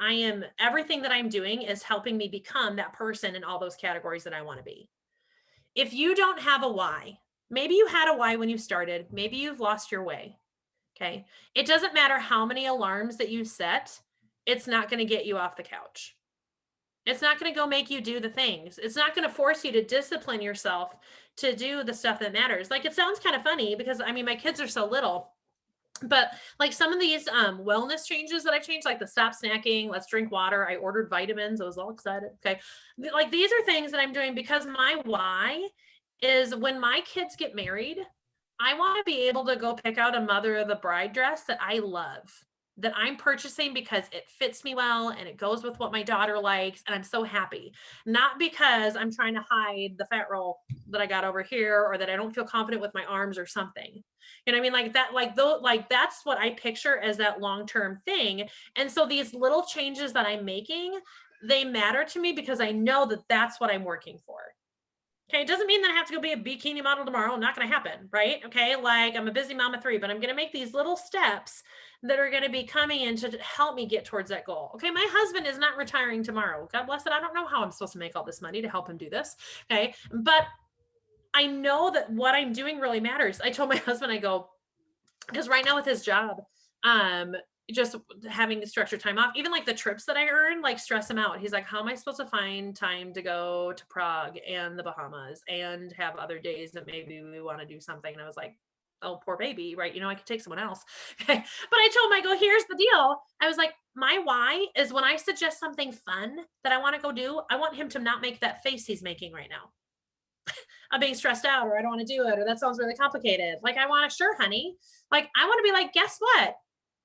everything that I'm doing is helping me become that person in all those categories that I want to be. If you don't have a why, maybe you had a why when you started, maybe you've lost your way. Okay. It doesn't matter how many alarms that you set. It's not going to get you off the couch. It's not going to go make you do the things. It's not going to force you to discipline yourself to do the stuff that matters. Like, it sounds kind of funny because my kids are so little, but like some of these wellness changes that I've changed, like the stop snacking, let's drink water. I ordered vitamins. I was all excited. Okay. Like these are things that I'm doing because my why is when my kids get married, I want to be able to go pick out a mother of the bride dress that I love, that I'm purchasing because it fits me well and it goes with what my daughter likes. And I'm so happy, not because I'm trying to hide the fat roll that I got over here, or that I don't feel confident with my arms or something. You know what I mean? Like that, like that's what I picture as that long-term thing. And so these little changes that I'm making, they matter to me because I know that that's what I'm working for. Okay. It doesn't mean that I have to go be a bikini model tomorrow. Not going to happen. Right. Okay. Like I'm a busy mama 3, but I'm going to make these little steps that are going to be coming in to help me get towards that goal. Okay. My husband is not retiring tomorrow. God bless it. I don't know how I'm supposed to make all this money to help him do this. Okay. But I know that what I'm doing really matters. I told my husband, I go, because right now with his job, just having structured time off, even like the trips that I earn, like stress him out. He's like, how am I supposed to find time to go to Prague and the Bahamas and have other days that maybe we want to do something? And I was like, oh, poor baby, right? I could take someone else. Okay. But I told him, I go, here's the deal. I was like, my why is when I suggest something fun that I want to go do, I want him to not make that face he's making right now. I'm being stressed out, or I don't want to do it, or that sounds really complicated. Like, I want to, sure, honey. Like, I want to be like, guess what?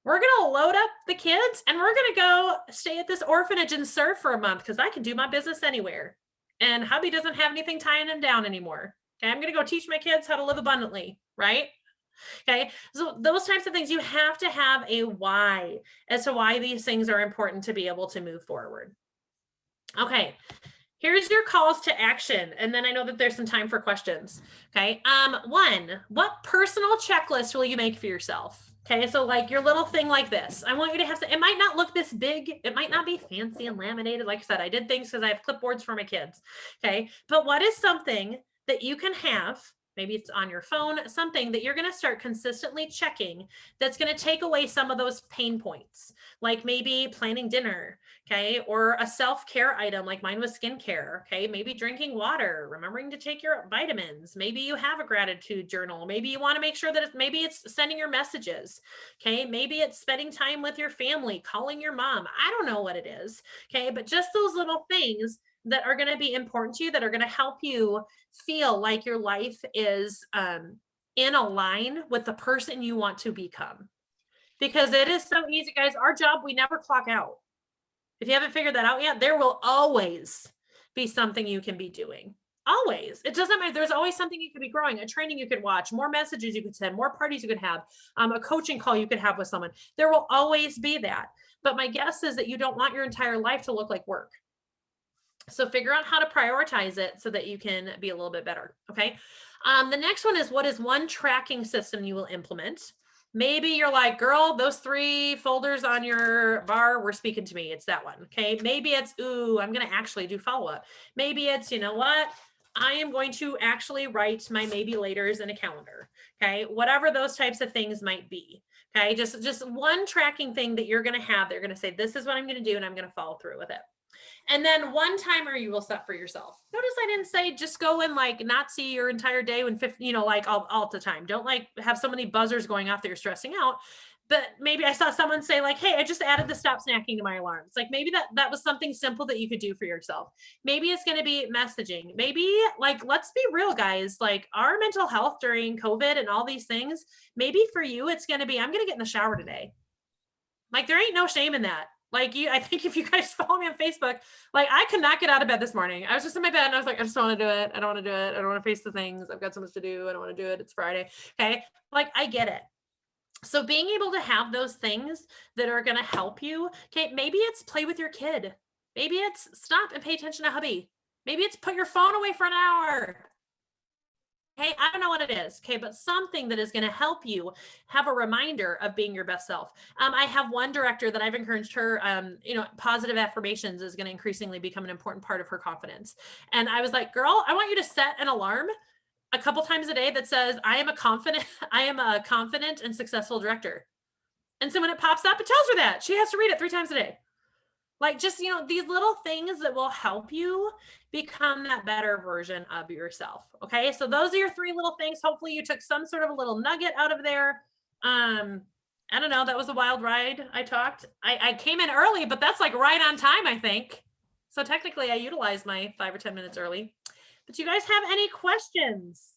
We're going to load up the kids and we're going to go stay at this orphanage and serve for a month because I can do my business anywhere. And hubby doesn't have anything tying him down anymore. Okay. I'm going to go teach my kids how to live abundantly. Right. Okay. So those types of things, you have to have a why as to why these things are important to be able to move forward. Okay. Here's your calls to action. And then I know that there's some time for questions. Okay. 1, what personal checklist will you make for yourself? Okay. So like your little thing like this, I want you to have, it might not look this big. It might not be fancy and laminated. Like I said, I did things because I have clipboards for my kids. Okay. But what is something that you can have? Maybe it's on your phone, something that you're going to start consistently checking that's going to take away some of those pain points, like maybe planning dinner, okay, or a self-care item like mine was skincare, okay, maybe drinking water, remembering to take your vitamins, maybe you have a gratitude journal, maybe you want to make sure that maybe it's sending your messages, okay, maybe it's spending time with your family, calling your mom, I don't know what it is, okay, but just those little things that are going to be important to you, that are going to help you feel like your life is in a line with the person you want to become. Because it is so easy, guys. Our job, we never clock out. If you haven't figured that out yet, there will always be something you can be doing. Always. It doesn't matter. There's always something you could be growing, a training you could watch, more messages you could send, more parties you could have, a coaching call you could have with someone. There will always be that. But my guess is that you don't want your entire life to look like work. So figure out how to prioritize it so that you can be a little bit better. Okay. The next one is, what is one tracking system you will implement? Maybe you're like, girl, those 3 folders on your bar were speaking to me. It's that one. Okay. Maybe it's, ooh, I'm going to actually do follow up. Maybe it's, you know what? I am going to actually write my maybe laters in a calendar. Okay. Whatever those types of things might be. Okay. Just one tracking thing that you're going to have. They're going to say, this is what I'm going to do, and I'm going to follow through with it. And then one timer you will set for yourself. Notice I didn't say just go and like not see your entire day when 50, you know, like all the time. Don't like have so many buzzers going off that you're stressing out. But maybe I saw someone say like, hey, I just added the stop snacking to my alarms. Like maybe that was something simple that you could do for yourself. Maybe it's going to be messaging. Maybe like, let's be real, guys, like our mental health during COVID and all these things, maybe for you, it's going to be, I'm going to get in the shower today. Like there ain't no shame in that. Like I think if you guys follow me on Facebook, like I could not get out of bed this morning. I was just in my bed and I was like, I just don't want to do it. I don't want to do it. I don't want to face the things. I've got so much to do. I don't want to do it. It's Friday. Okay. Like I get it. So being able to have those things that are going to help you. Okay. Maybe it's play with your kid. Maybe it's stop and pay attention to hubby. Maybe it's put your phone away for an hour. Hey, I don't know what it is. Okay, but something that is going to help you have a reminder of being your best self. I have one director that I've encouraged her, positive affirmations is going to increasingly become an important part of her confidence. And I was like, girl, I want you to set an alarm a couple times a day that says, I am a confident and successful director. And so when it pops up, it tells her that she has to read it 3 times a day. Like just, these little things that will help you become that better version of yourself. Okay. So those are your 3 little things. Hopefully you took some sort of a little nugget out of there. I don't know. That was a wild ride. I came in early, but that's like right on time, I think. So technically I utilized my 5 or 10 minutes early. But you guys have any questions?